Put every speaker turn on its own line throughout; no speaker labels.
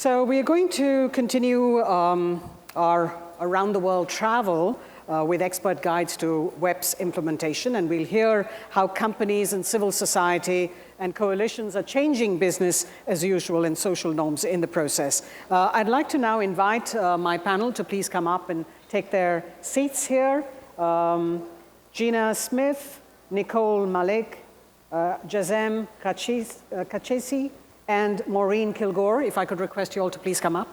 So we are going to continue our around the world travel with expert guides to WEPs implementation, and we'll hear how companies and civil society and coalitions are changing business as usual and social norms in the process. I'd like to now invite my panel to please come up and take their seats here. Gina Smith, Nicole Malik, Jazem Kachesi, and Maureen Kilgore. If I could request you all to please come up.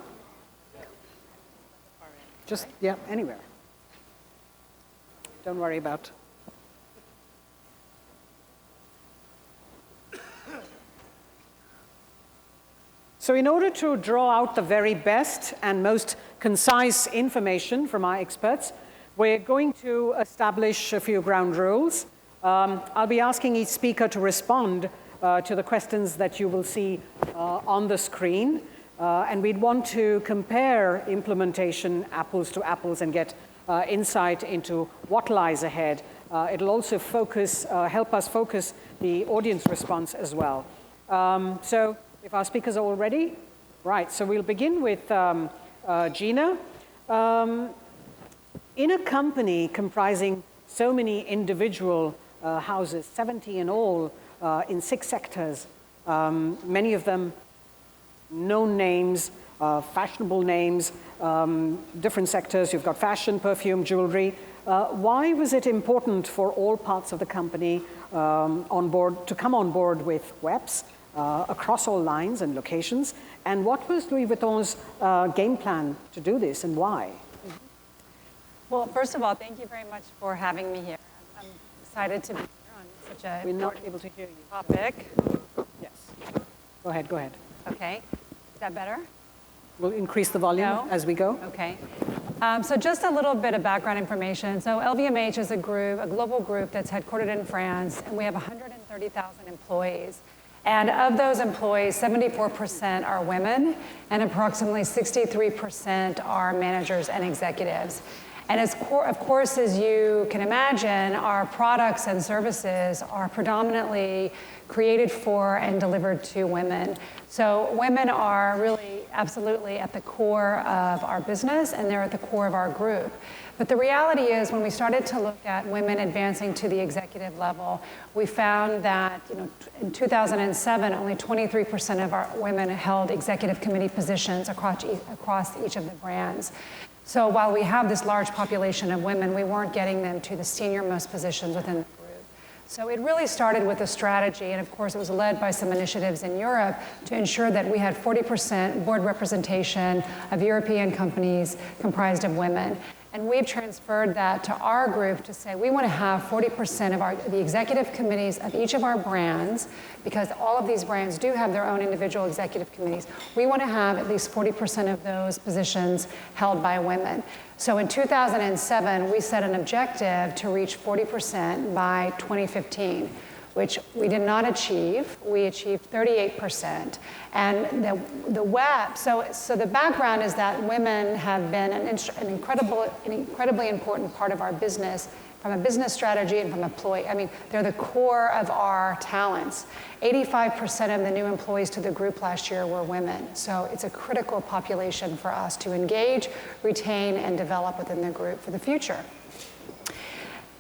Just, yeah, anywhere. Don't worry about. So in order to draw out the very best and most concise information from our experts, we're going to establish a few ground rules. I'll be asking each speaker to respond to the questions that you will see on the screen. And we'd want to compare implementation apples to apples and get insight into what lies ahead. It'll also help us focus the audience response as well. So if our speakers are all ready, right, so we'll begin with Gina. In a company comprising so many individual houses, 70 in all, in 6 sectors, many of them known names, fashionable names, different sectors. You've got fashion, perfume, jewelry. Why was it important for all parts of the company to come on board with WEPs across all lines and locations? And what was Louis Vuitton's game plan to do this, and why?
Well, first of all, thank you very much for having me here. I'm excited to be here on such a
We're not able to hear you.
topic.
Yes. Go ahead, go ahead.
Okay. Is that better?
We'll increase the volume as we go.
Okay. So just a little bit of background information. So LVMH is a global group that's headquartered in France, and we have 130,000 employees. And of those employees, 74% are women, and approximately 63% are managers and executives. And of course, as you can imagine, our products and services are predominantly created for and delivered to women. So women are really absolutely at the core of our business, and they're at the core of our group. But the reality is, when we started to look at women advancing to the executive level, we found that in 2007, only 23% of our women held executive committee positions across each of the brands. So while we have this large population of women, we weren't getting them to the senior-most positions within the group. So it really started with a strategy, and of course it was led by some initiatives in Europe to ensure that we had 40% board representation of European companies comprised of women. And we've transferred that to our group to say we want to have 40% of the executive committees of each of our brands, because all of these brands do have their own individual executive committees. We want to have at least 40% of those positions held by women. So in 2007, we set an objective to reach 40% by 2015. Which we did not achieve. We achieved 38%. And the WEP, so the background is that women have been an incredibly important part of our business from a business strategy and from employee. I mean, they're the core of our talents. 85% of the new employees to the group last year were women. So it's a critical population for us to engage, retain, and develop within the group for the future.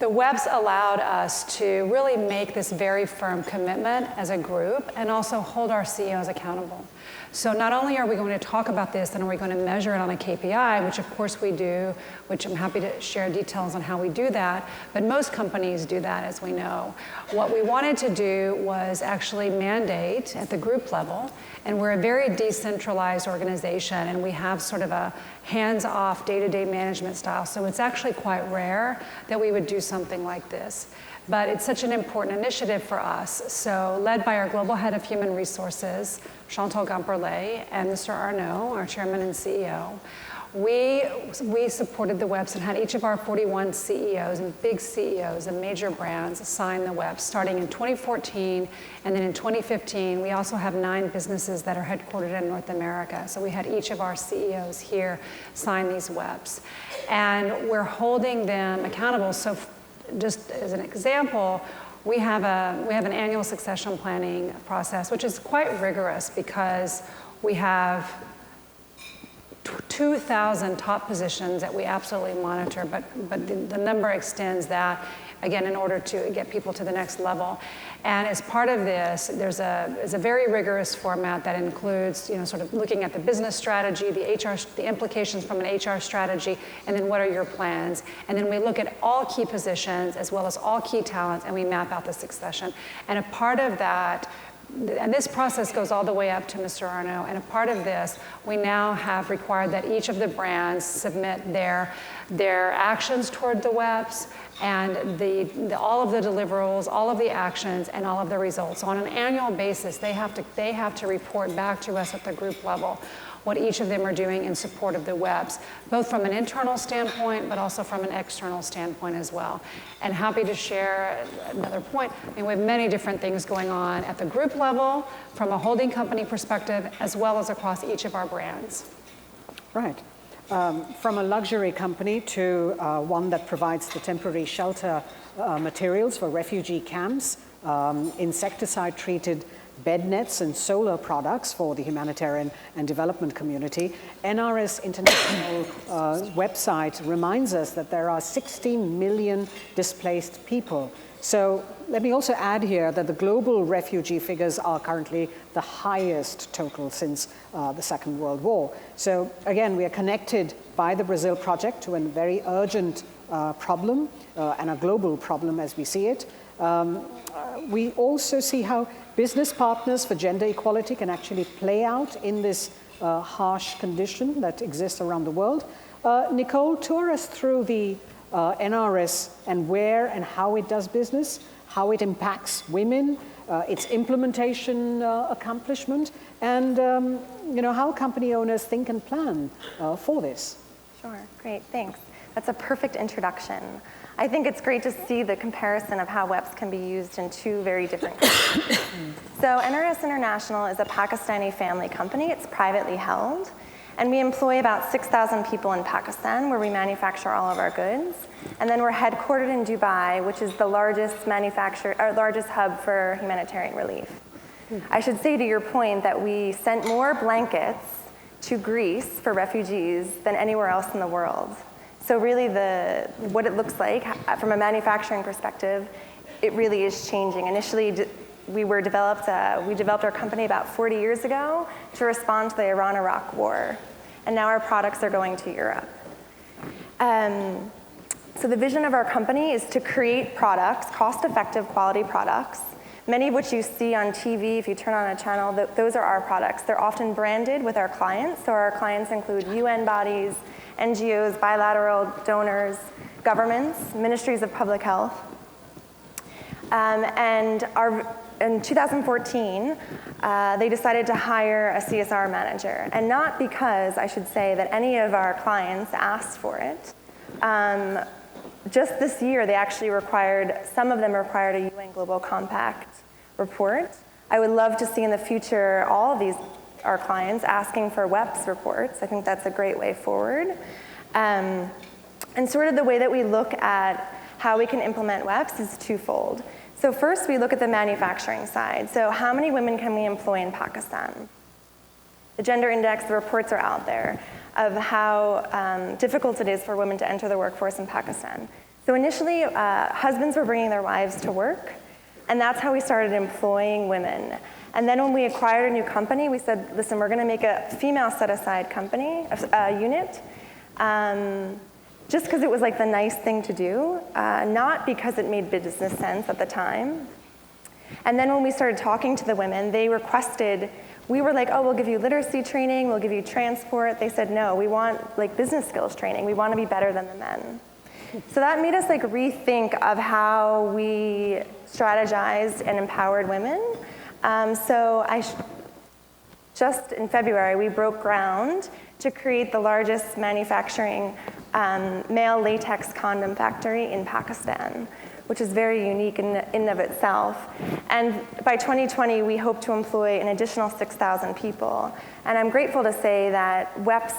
The WEPs allowed us to really make this very firm commitment as a group and also hold our CEOs accountable. So not only are we going to talk about this, and are we going to measure it on a KPI, which of course we do, which I'm happy to share details on how we do that, but most companies do that, as we know. What we wanted to do was actually mandate at the group level, and we're a very decentralized organization, and we have sort of a hands-off day-to-day management style, so it's actually quite rare that we would do something like this. But it's such an important initiative for us. So led by our global head of human resources, Chantal Gamperlet, and Mr. Arnaud, our chairman and CEO, we supported the WEPs and had each of our 41 CEOs and big CEOs and major brands sign the WEPs starting in 2014. And then in 2015, we also have 9 businesses that are headquartered in North America. So we had each of our CEOs here sign these WEPs. And we're holding them accountable. So just as an example, we have an annual succession planning process, which is quite rigorous because we have 2,000 top positions that we absolutely monitor, but the number extends that, again, in order to get people to the next level. And as part of this, there's a very rigorous format that includes, sort of looking at the business strategy, the implications from an HR strategy, and then what are your plans? And then we look at all key positions as well as all key talents, and we map out the succession. And a part of that, and this process goes all the way up to Mr. Arnaud, and a part of this, we now have required that each of the brands submit their actions toward the WEPs, and all of the deliverables, all of the actions, and all of the results. So on an annual basis, they have to report back to us at the group level what each of them are doing in support of the WEPs, both from an internal standpoint, but also from an external standpoint as well. And happy to share another point. We have many different things going on at the group level, from a holding company perspective, as well as across each of our brands.
Right. From a luxury company to one that provides the temporary shelter materials for refugee camps, insecticide-treated bed nets and solar products for the humanitarian and development community. NRS International website reminds us that there are 16 million displaced people. So let me also add here that the global refugee figures are currently the highest total since the Second World War. So again, we are connected by the Brazil project to a very urgent problem and a global problem as we see it. We also see how business partners for gender equality can actually play out in this harsh condition that exists around the world. Nicole, tour us through the NRS and where and how it does business, how it impacts women, its implementation accomplishment, and how company owners think and plan for this.
Sure, great, thanks. That's a perfect introduction. I think it's great to see the comparison of how WEPs can be used in two very different countries. So NRS International is a Pakistani family company. It's privately held. And we employ about 6,000 people in Pakistan, where we manufacture all of our goods. And then we're headquartered in Dubai, which is the largest hub for humanitarian relief. I should say to your point that we sent more blankets to Greece for refugees than anywhere else in the world. So really what it looks like from a manufacturing perspective, it really is changing. Initially, we developed our company about 40 years ago to respond to the Iran-Iraq war. And now our products are going to Europe. So the vision of our company is to create products, cost-effective quality products, many of which you see on TV if you turn on a channel. Those are our products. They're often branded with our clients. So our clients include UN bodies, NGOs, bilateral donors, governments, ministries of public health. In 2014, they decided to hire a CSR manager. And not because, I should say, that any of our clients asked for it. Just this year, some of them required a UN Global Compact report. I would love to see in the future all of our clients asking for WEPs reports. I think that's a great way forward. And sort of the way that we look at how we can implement WEPs is twofold. So first, we look at the manufacturing side. So how many women can we employ in Pakistan? The gender index, the reports are out there of how difficult it is for women to enter the workforce in Pakistan. So initially, husbands were bringing their wives to work, and that's how we started employing women. And then when we acquired a new company, we said, listen, we're going to make a female set-aside company, unit, just because it was like the nice thing to do, not because it made business sense at the time. And then when we started talking to the women, they requested, we were like, oh, we'll give you literacy training, we'll give you transport. They said, no, we want business skills training. We want to be better than the men. So that made us rethink of how we strategized and empowered women. Just in February, we broke ground to create the largest manufacturing male latex condom factory in Pakistan, which is very unique in and of itself. And by 2020, we hope to employ an additional 6,000 people. And I'm grateful to say that WEPs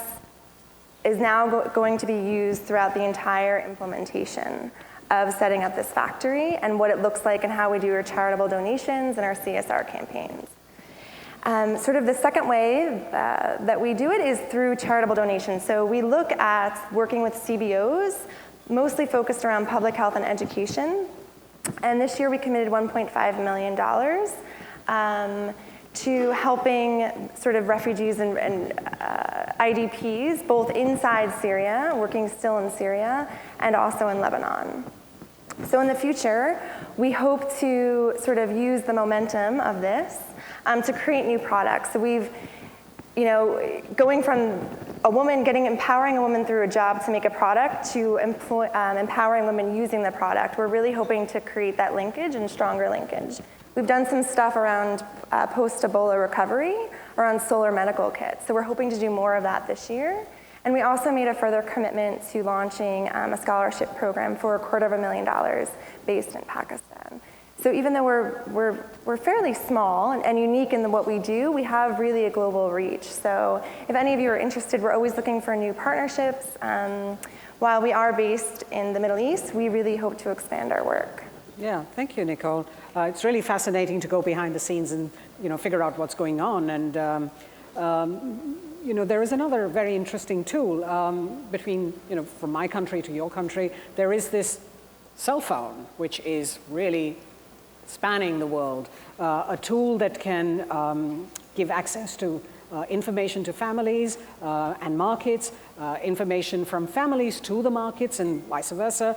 is now going to be used throughout the entire implementation of setting up this factory and what it looks like and how we do our charitable donations and our CSR campaigns. Sort of the second way that we do it is through charitable donations. So we look at working with CBOs, mostly focused around public health and education. And this year we committed $1.5 million to helping sort of refugees and IDPs, both inside Syria, working still in Syria, and also in Lebanon. So in the future, we hope to sort of use the momentum of this to create new products. So we've, going from empowering a woman through a job to make a product to empowering women using the product, we're really hoping to create that linkage and stronger linkage. We've done some stuff around post-Ebola recovery, around solar medical kits. So we're hoping to do more of that this year. And we also made a further commitment to launching a scholarship program for $250,000 based in Pakistan. So even though we're fairly small and unique in what we do, we have really a global reach. So if any of you are interested, we're always looking for new partnerships. While we are based in the Middle East, we really hope to expand our work.
Yeah, thank you, Nicole. It's really fascinating to go behind the scenes and figure out what's going on. And there is another very interesting tool between from my country to your country. There is this cell phone, which is really spanning the world, a tool that can give access to information to families and markets, information from families to the markets and vice versa.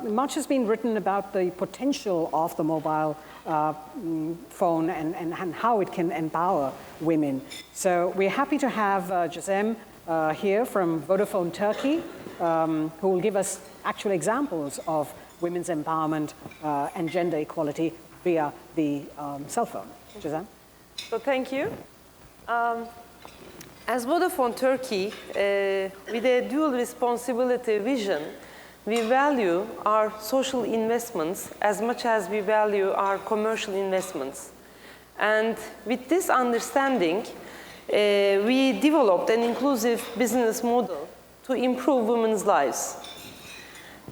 Much has been written about the potential of the mobile phone and how it can empower women. So we're happy to have Gisem here from Vodafone Turkey, who will give us actual examples of women's empowerment and gender equality via the cell phone. Gisem?
So thank you. As Vodafone Turkey, with a dual responsibility vision, we value our social investments as much as we value our commercial investments. And with this understanding, we developed an inclusive business model to improve women's lives.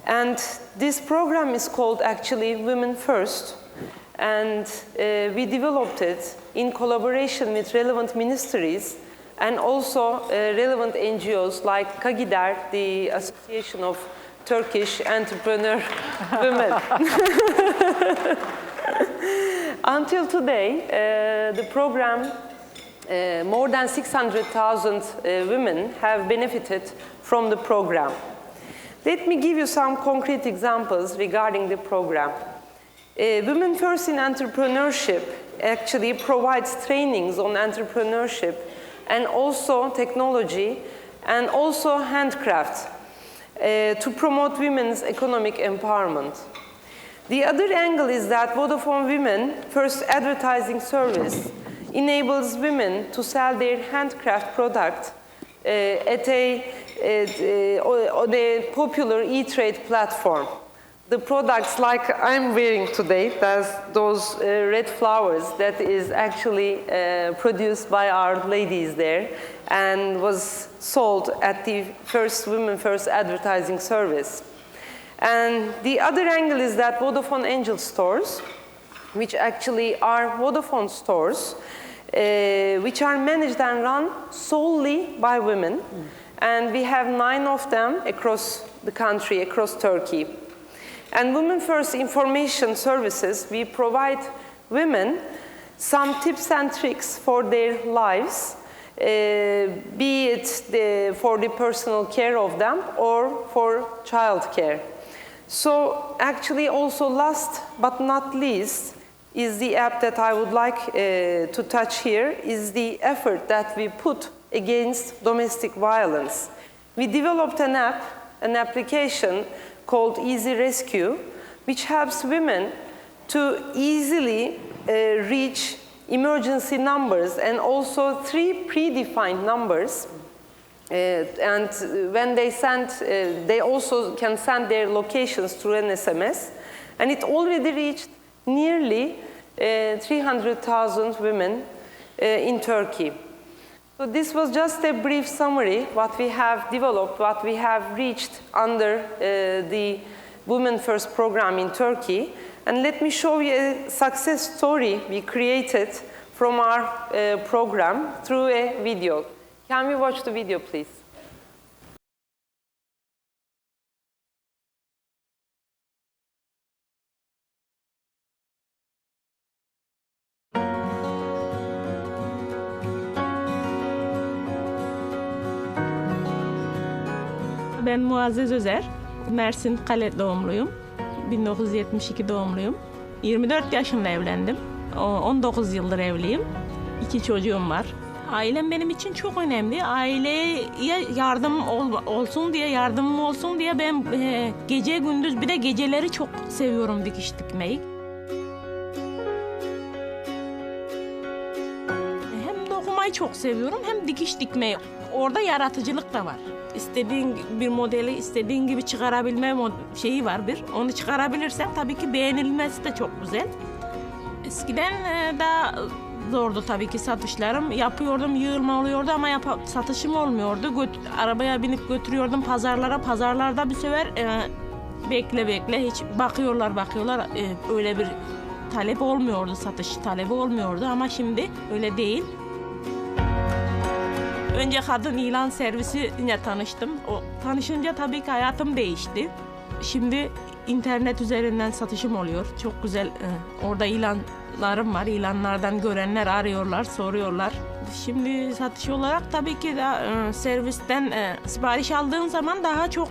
And this program is called actually Women First. And we developed it in collaboration with relevant ministries and also relevant NGOs like KAGİDER, the Association of Turkish Entrepreneur Women. Until today, the program, more than 600,000 women have benefited from the program. Let me give you some concrete examples regarding the program. Women First in Entrepreneurship actually provides trainings on entrepreneurship and also technology and also handcraft to promote women's economic empowerment. The other angle is that Vodafone Women First advertising service enables women to sell their handcraft product on a popular e-trade platform. The products like I'm wearing today, that's those red flowers that is actually produced by our ladies there and was sold at the first Women First advertising service. And the other angle is that Vodafone Angel stores, which actually are Vodafone stores, which are managed and run solely by women. And we have 9 of them across the country, across Turkey. And Women First information services, we provide women some tips and tricks for their lives, be it for the personal care of them or for child care. So actually also last but not least is the app that I would like to touch here, is the effort that we put against domestic violence. We developed an app, an application called Easy Rescue, which helps women to easily reach emergency numbers and also 3 predefined numbers. And when they send, they also can send their locations through an SMS. And it already reached nearly 300,000 women in Turkey. So this was just a brief summary, what we have developed, what we have reached under the Women First program in Turkey. And let me show you a success story we created from our program through a video. Can we watch the video, please?
Ben Muazzez Özer, Mersin Kale doğumluyum. 1972 doğumluyum. 24 yaşında evlendim. 19 yıldır evliyim. 2 çocuğum var. Ailem benim için çok önemli. Aileye yardım olsun diye, yardımım olsun diye ben gece gündüz bir de geceleri çok seviyorum dikiş dikmeyi. Hem dokumayı çok seviyorum hem dikiş dikmeyi. Orada yaratıcılık da var. İstediğin bir modeli istediğin gibi çıkarabilme şeyi var bir. Onu çıkarabilirsen tabii ki beğenilmesi de çok güzel. Eskiden daha zordu tabii ki satışlarım. Yapıyordum, yığılma oluyordu ama satışım olmuyordu. Arabaya binip götürüyordum pazarlara. Pazarlarda bir sefer bekle hiç bakıyorlar. Öyle bir talep olmuyordu, satış talebi olmuyordu ama şimdi öyle değil. Önce kadın ilan servisiyle tanıştım. Tanışınca tabii ki hayatım değişti. Şimdi internet üzerinden satışım oluyor. Çok güzel. Orada ilanlarım var. İlanlardan görenler arıyorlar, soruyorlar. Şimdi satış olarak tabii ki servisten sipariş aldığın zaman daha çok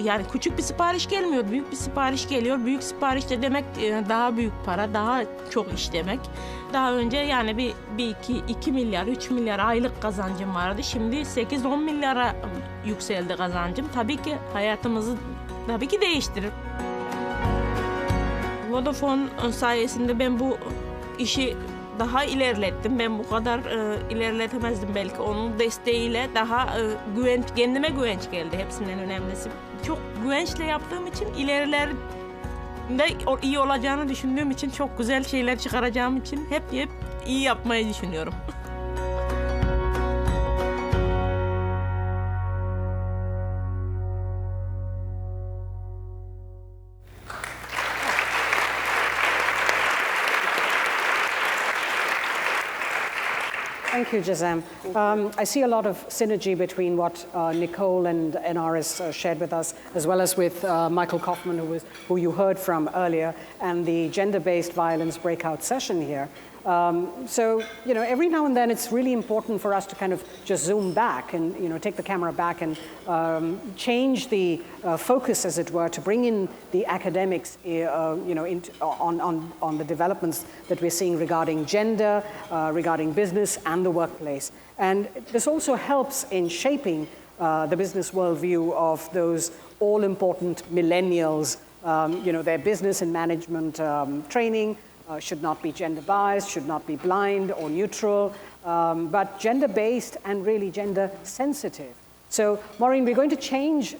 yani küçük bir sipariş gelmiyor, büyük bir sipariş geliyor. Büyük sipariş de demek daha büyük para, daha çok iş demek. Daha önce yani 2 milyar, 3 milyar aylık kazancım vardı. Şimdi 8-10 milyara yükseldi kazancım. Tabii ki hayatımızı değiştirir. Vodafone sayesinde ben bu işi daha ilerlettim. Ben bu kadar ilerletemezdim belki. Onun desteğiyle daha kendime güvenç geldi. Hepsinden önemlisi. Çok güvençle yaptığım için ilerilerde iyi olacağını düşündüğüm için, çok güzel şeyler çıkaracağım için hep iyi yapmayı düşünüyorum.
Thank you, Jazem. I see a lot of synergy between what Nicole and Enaris shared with us, as well as with Michael Kaufman, who you heard from earlier, and the gender-based violence breakout session here. So, every now and then it's really important for us to kind of just zoom back and, take the camera back and change the focus, as it were, to bring in the academics, on the developments that we're seeing regarding gender, regarding business and the workplace. And this also helps in shaping the business worldview of those all-important millennials, their business and management training, should not be gender biased, should not be blind or neutral, but gender-based and really gender sensitive. So, Maureen, we're going to change,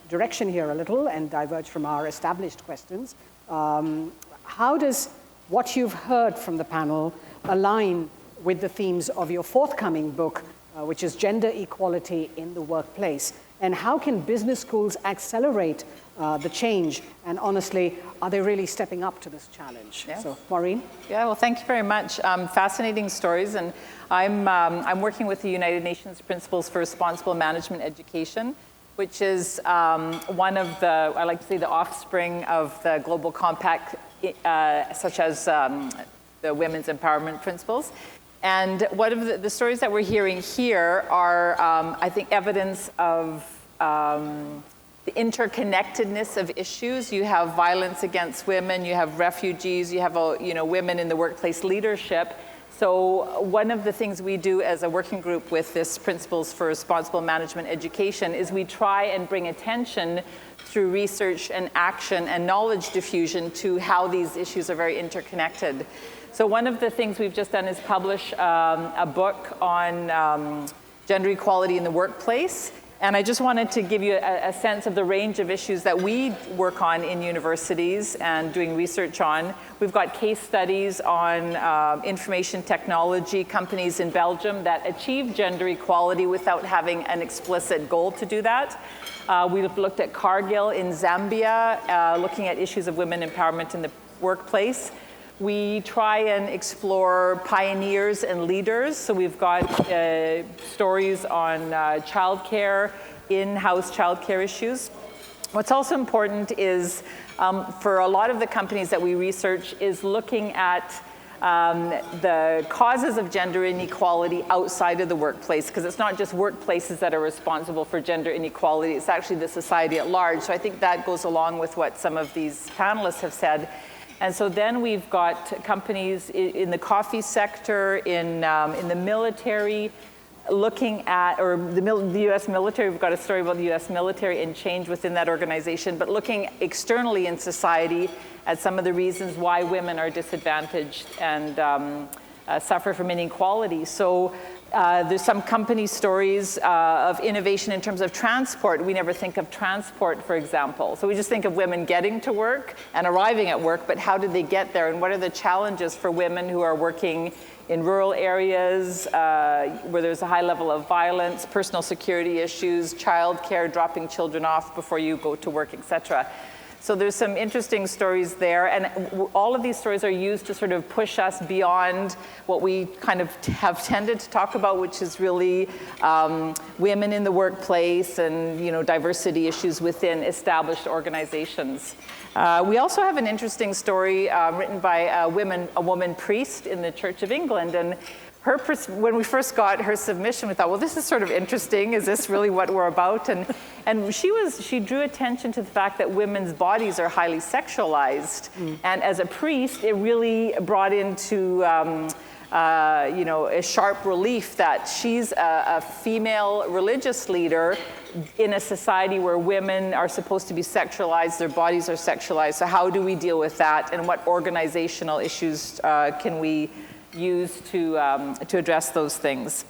direction here a little and diverge from our established questions. How does what you've heard from the panel align with the themes of your forthcoming book, which is Gender Equality in the Workplace? And how can business schools accelerate the change? And honestly, are they really stepping up to this challenge?
Yeah.
So, Maureen?
Yeah, well, thank you very much. Fascinating stories. And I'm working with the United Nations Principles for Responsible Management Education, which is one of the, I like to say, the offspring of the Global Compact, such as the Women's Empowerment Principles. And one of the stories that we're hearing here are, I think, evidence of the interconnectedness of issues. You have violence against women, you have refugees, you have women in the workplace leadership. So one of the things we do as a working group with this Principles for Responsible Management Education is we try and bring attention through research and action and knowledge diffusion to how these issues are very interconnected. So one of the things we've just done is publish a book on gender equality in the workplace. And I just wanted to give you a sense of the range of issues that we work on in universities and doing research on. We've got case studies on information technology companies in Belgium that achieve gender equality without having an explicit goal to do that. We've looked at Cargill in Zambia, looking at issues of women empowerment in the workplace. We try and explore pioneers and leaders. So we've got stories on childcare, in-house childcare issues. What's also important is, for a lot of the companies that we research, is looking at the causes of gender inequality outside of the workplace, because it's not just workplaces that are responsible for gender inequality, it's actually the society at large. So I think that goes along with what some of these panelists have said. And so then we've got companies in the coffee sector, in the military, looking at, or the US military, we've got a story about the US military and change within that organization, but looking externally in society at some of the reasons why women are disadvantaged and suffer from inequality. So there's some company stories of innovation in terms of transport. We never think of transport, for example. So we just think of women getting to work and arriving at work, but how did they get there? And what are the challenges for women who are working in rural areas where there's a high level of violence, personal security issues, childcare, dropping children off before you go to work, et cetera. So there's some interesting stories there, and all of these stories are used to sort of push us beyond what we kind of have tended to talk about, which is really women in the workplace and, you know, diversity issues within established organizations. We also have an interesting story written by a woman priest in the Church of England, and when we first got her submission, we thought, well, this is sort of interesting. Is this really what we're about? And she drew attention to the fact that women's bodies are highly sexualized. And as a priest, it really brought into you know, a sharp relief that she's a female religious leader in a society where women are supposed to be sexualized, their bodies are sexualized. So how do we deal with that? And what organizational issues can we use to address those things?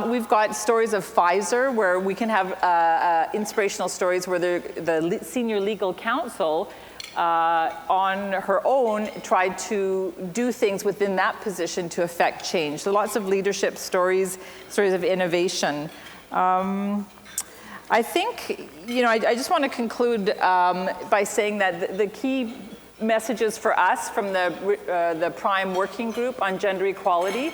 We've got stories of Pfizer where we can have inspirational stories where the senior legal counsel on her own tried to do things within that position to affect change. So lots of leadership stories of innovation. I think, you know, I just want to conclude by saying that the key messages for us from the Prime Working Group on Gender Equality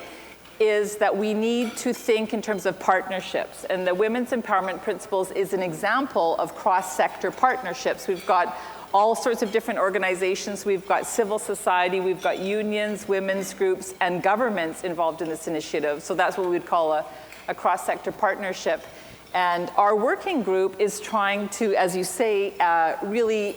is that we need to think in terms of partnerships. And the Women's Empowerment Principles is an example of cross-sector partnerships. We've got all sorts of different organizations. We've got civil society, we've got unions, women's groups, and governments involved in this initiative. So that's what we would call a cross-sector partnership. And our working group is trying to, as you say, really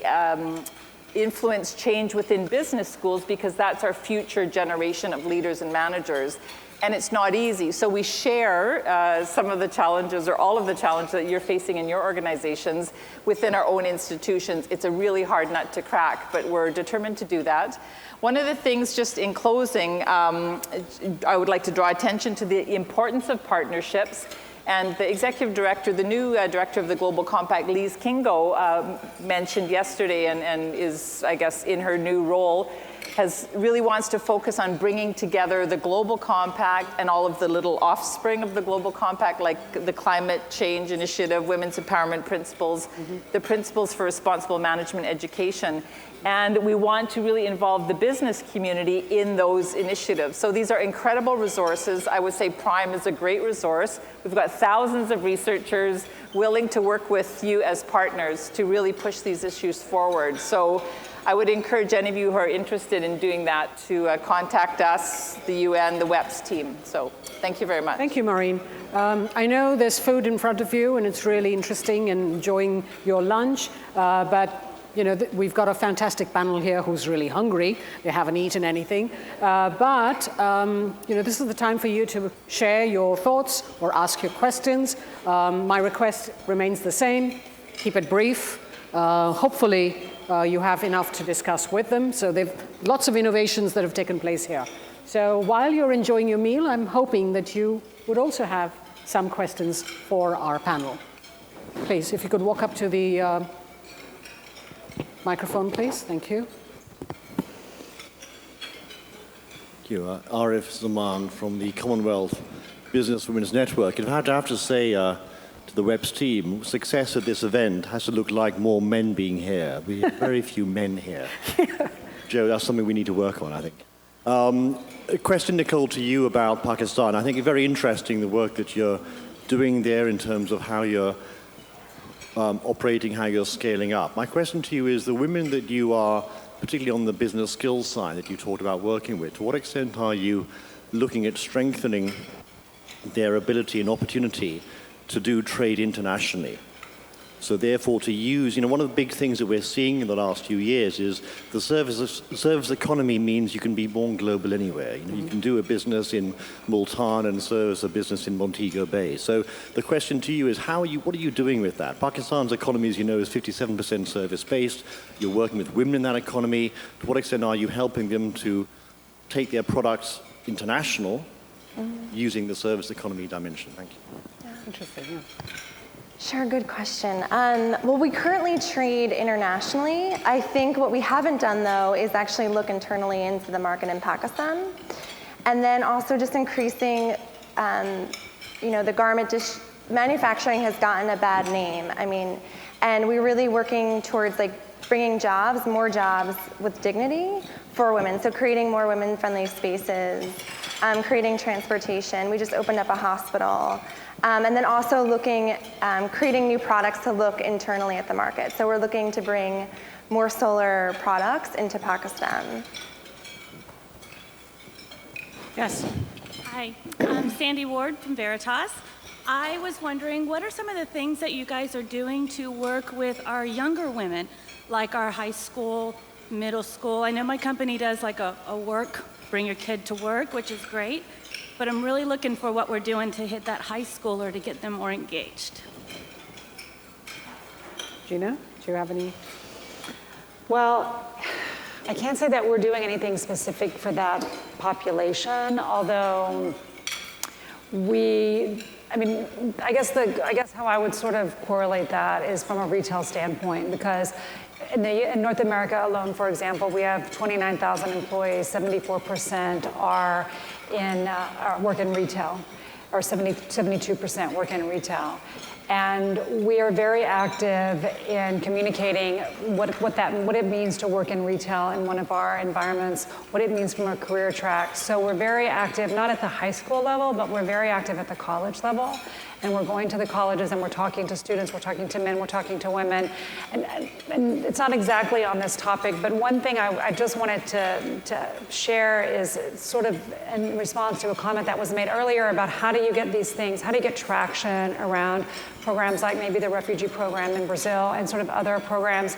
influence change within business schools, because that's our future generation of leaders and managers. And it's not easy. So we share some of the challenges, or all of the challenges that you're facing in your organizations within our own institutions. It's a really hard nut to crack, but we're determined to do that. One of the things, just in closing, I would like to draw attention to the importance of partnerships. And the executive director, the new director of the Global Compact, Lise Kingo, mentioned yesterday and is, I guess, in her new role, really wants to focus on bringing together the Global Compact and all of the little offspring of the Global Compact, like the Climate Change Initiative, Women's Empowerment Principles, the Principles for Responsible Management Education. And we want to really involve the business community in those initiatives. So these are incredible resources. I would say Prime is a great resource. We've got thousands of researchers willing to work with you as partners to really push these issues forward. So I would encourage any of you who are interested in doing that to contact us, the UN, the WEPs team. So thank you very much.
Thank you, Maureen. I know there's food in front of you, and it's really interesting and enjoying your lunch, but you know, we've got a fantastic panel here who's really hungry. They haven't eaten anything. But you know, this is the time for you to share your thoughts or ask your questions. My request remains the same. Keep it brief. Hopefully, you have enough to discuss with them. So they've lots of innovations that have taken place here. So while you're enjoying your meal, I'm hoping that you would also have some questions for our panel. Please, if you could walk up to the microphone, please. Thank you.
Thank you. Arif Zaman from the Commonwealth Business Women's Network. And I'd have to say to the WEPs team, success at this event has to look like more men being here. We have very few men here. Joe, that's something we need to work on, I think. A question, Nicole, to you about Pakistan. I think it's very interesting, the work that you're doing there in terms of how you're operating, how you're scaling up. My question to you is, the women that you are, particularly on the business skills side that you talked about working with, to what extent are you looking at strengthening their ability and opportunity to do trade internationally? So therefore to use, one of the big things that we're seeing in the last few years is the service economy means you can be born global anywhere. You can do a business in Multan and service a business in Montego Bay. So the question to you is, what are you doing with that? Pakistan's economy, as you know, is 57% service-based. You're working with women in that economy. To what extent are you helping them to take their products international using the service economy dimension? Thank you.
Interesting, yeah.
Sure, good question. Well, we currently trade internationally. I think what we haven't done, though, is actually look internally into the market in Pakistan. And then also just increasing, the garment manufacturing has gotten a bad name. And we're really working towards bringing more jobs with dignity for women. So creating more women-friendly spaces, creating transportation. We just opened up a hospital. And then also creating new products to look internally at the market. So we're looking to bring more solar products into Pakistan.
Yes.
Hi, I'm Sandy Ward from Veritas. I was wondering, what are some of the things that you guys are doing to work with our younger women, like our high school, middle school? I know my company does bring your kid to work, which is great. But I'm really looking for what we're doing to hit that high schooler to get them more engaged.
Gina, do you have any?
Well, I can't say that we're doing anything specific for that population, although I guess how I would sort of correlate that is from a retail standpoint, because in North America alone, for example, we have 29,000 employees, 74% are work in retail, or 72% work in retail. And we are very active in communicating what it means to work in retail in one of our environments, what it means from our career track. So we're very active, not at the high school level, but we're very active at the college level. And we're going to the colleges and we're talking to students, we're talking to men, we're talking to women. And it's not exactly on this topic, but one thing I just wanted to share is sort of in response to a comment that was made earlier about how do you get these things, how do you get traction around programs like maybe the refugee program in Brazil and sort of other programs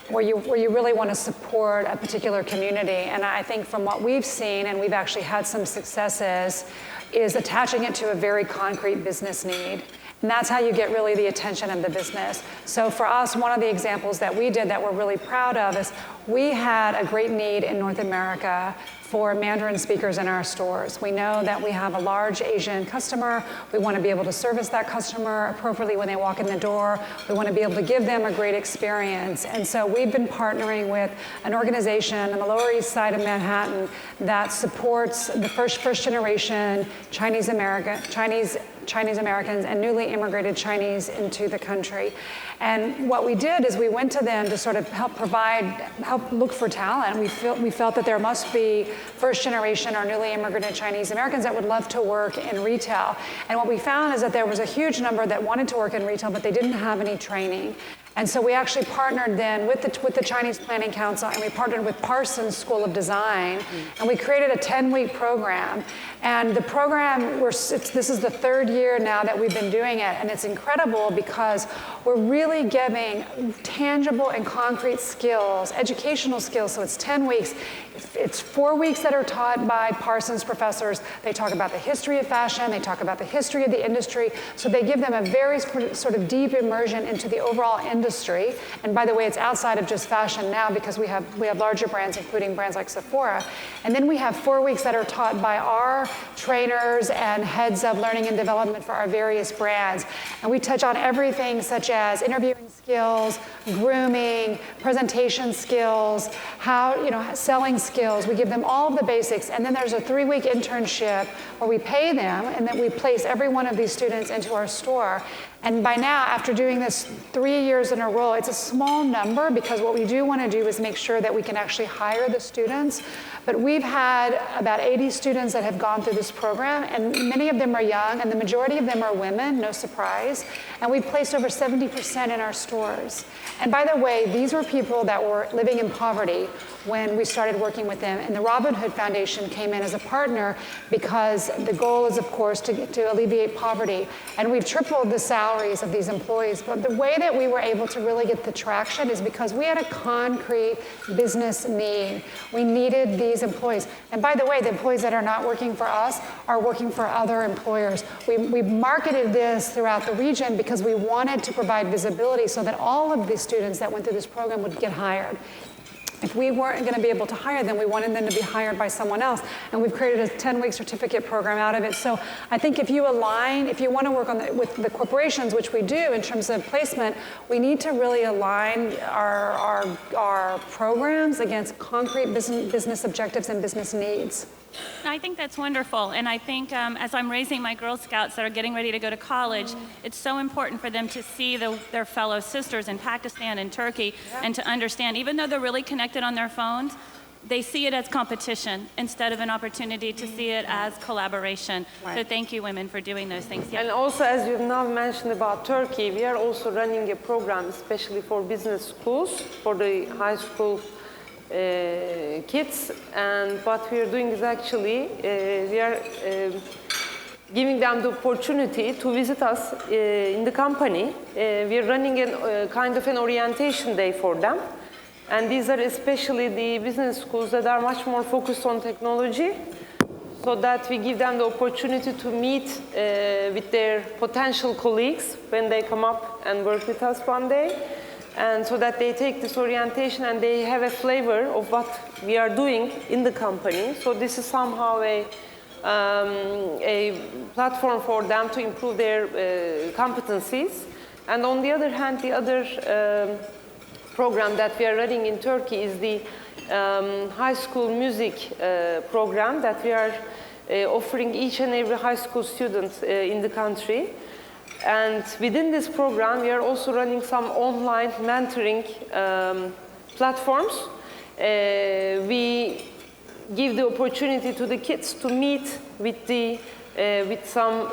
where you really want to support a particular community. And I think from what we've seen, and we've actually had some successes, is attaching it to a very concrete business need. And that's how you get really the attention of the business. So for us, one of the examples that we did that we're really proud of is we had a great need in North America for Mandarin speakers in our stores. We know that we have a large Asian customer. We want to be able to service that customer appropriately when they walk in the door. We want to be able to give them a great experience. And so we've been partnering with an organization on the Lower East Side of Manhattan that supports the first generation Chinese Americans and newly immigrated Chinese into the country. And what we did is we went to them to sort of help look for talent. We felt that there must be first generation or newly immigrated Chinese Americans that would love to work in retail. And what we found is that there was a huge number that wanted to work in retail, but they didn't have any training. And so we actually partnered then with the Chinese Planning Council, and we partnered with Parsons School of Design, and we created a 10-week program. And the program, this is the third year now that we've been doing it, and it's incredible because we're really giving tangible and concrete skills, educational skills. So it's 10 weeks. It's 4 weeks that are taught by Parsons professors. They talk about the history of fashion. They talk about the history of the industry. So they give them a very sort of deep immersion into the overall industry. And by the way, it's outside of just fashion now because we have larger brands, including brands like Sephora. And then we have 4 weeks that are taught by our trainers and heads of learning and development for our various brands. And we touch on everything such as interviewing skills, grooming, presentation skills, selling skills. We give them all of the basics. And then there's a 3-week internship where we pay them, and then we place every one of these students into our store. And by now, after doing this 3 years years in a row. It's a small number because what we do want to do is make sure that we can actually hire the students. But we've had about 80 students that have gone through this program, and many of them are young, and the majority of them are women, no surprise. And we've placed over 70% in our stores. And by the way, these were people that were living in poverty when we started working with them. And the Robin Hood Foundation came in as a partner because the goal is, of course, to alleviate poverty. And we've tripled the salaries of these employees. But the way that we were able to really get the traction is because we had a concrete business need. We needed these employees. And by the way, the employees that are not working for us are working for other employers. We marketed this throughout the region because we wanted to provide visibility so that all of the students that went through this program would get hired. If we weren't going to be able to hire them, we wanted them to be hired by someone else. And we've created a 10-week certificate program out of it. So I think if you want to work with the corporations, which we do in terms of placement, we need to really align our programs against concrete business objectives and business needs.
I think that's wonderful, and I think as I'm raising my Girl Scouts that are getting ready to go to college, it's so important for them to see their fellow sisters in Pakistan and Turkey, and to understand, even though they're really connected on their phones, they see it as competition instead of an opportunity to see it as collaboration. Right. So thank you, women, for doing those things. Yeah.
And also, as you've now mentioned about Turkey, we are also running a program, especially for business schools, for the high school kids, and what we are doing is actually we are giving them the opportunity to visit us in the company. We are running a kind of an orientation day for them, and these are especially the business schools that are much more focused on technology, so that we give them the opportunity to meet with their potential colleagues when they come up and work with us one day. And so that they take this orientation and they have a flavor of what we are doing in the company. So this is somehow a platform for them to improve their competencies. And on the other hand, the other program that we are running in Turkey is the high school music program that we are offering each and every high school student in the country. And within this program, we are also running some online mentoring platforms. We give the opportunity to the kids to meet with some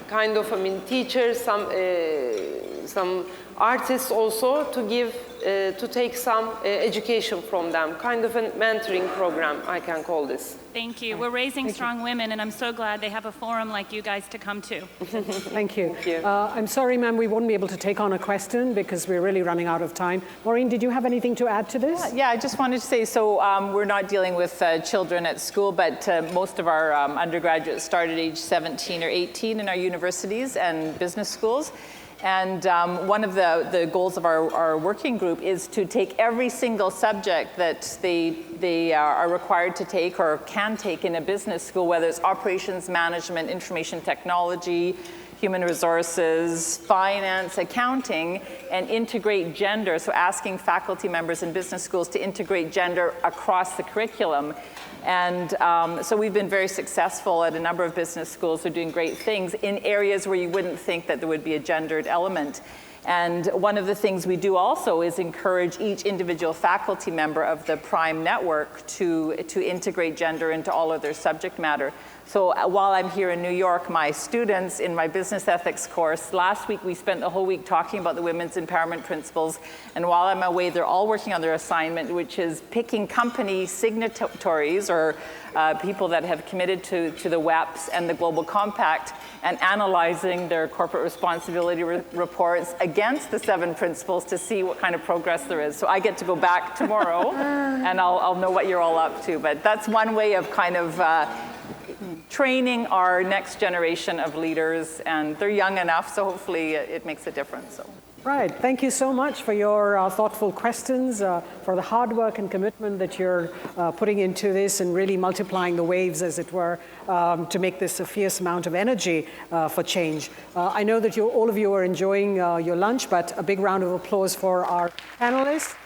kind of, teachers, some artists also, to take some education from them. Kind of a mentoring program, I can call this.
Thank you. We're raising strong women, and I'm so glad they have a forum like you guys to come to.
Thank you.
Thank you.
I'm sorry, ma'am, we won't be able to take on a question because we're really running out of time. Maureen, did you have anything to add to this?
Yeah, I just wanted to say, so we're not dealing with children at school, but most of our undergraduates start at age 17 or 18 in our universities and business schools. And one of the goals of our working group is to take every single subject that they are required to take or can take in a business school, whether it's operations management, information technology, human resources, finance, accounting, and integrate gender. So asking faculty members in business schools to integrate gender across the curriculum. And so we've been very successful at a number of business schools who are doing great things in areas where you wouldn't think that there would be a gendered element. And one of the things we do also is encourage each individual faculty member of the Prime Network to integrate gender into all of their subject matter. So while I'm here in New York, my students in my business ethics course, last week we spent the whole week talking about the women's empowerment principles. And while I'm away, they're all working on their assignment, which is picking company signatories or people that have committed to the WEPs and the Global Compact and analyzing their corporate responsibility reports against the 7 principles to see what kind of progress there is. So I get to go back tomorrow and I'll know what you're all up to. But that's one way of kind of training our next generation of leaders, and they're young enough, so hopefully it makes a difference. So.
Right. Thank you so much for your thoughtful questions, for the hard work and commitment that you're putting into this and really multiplying the waves, as it were, to make this a fierce amount of energy for change. I know that all of you are enjoying your lunch, but a big round of applause for our panelists.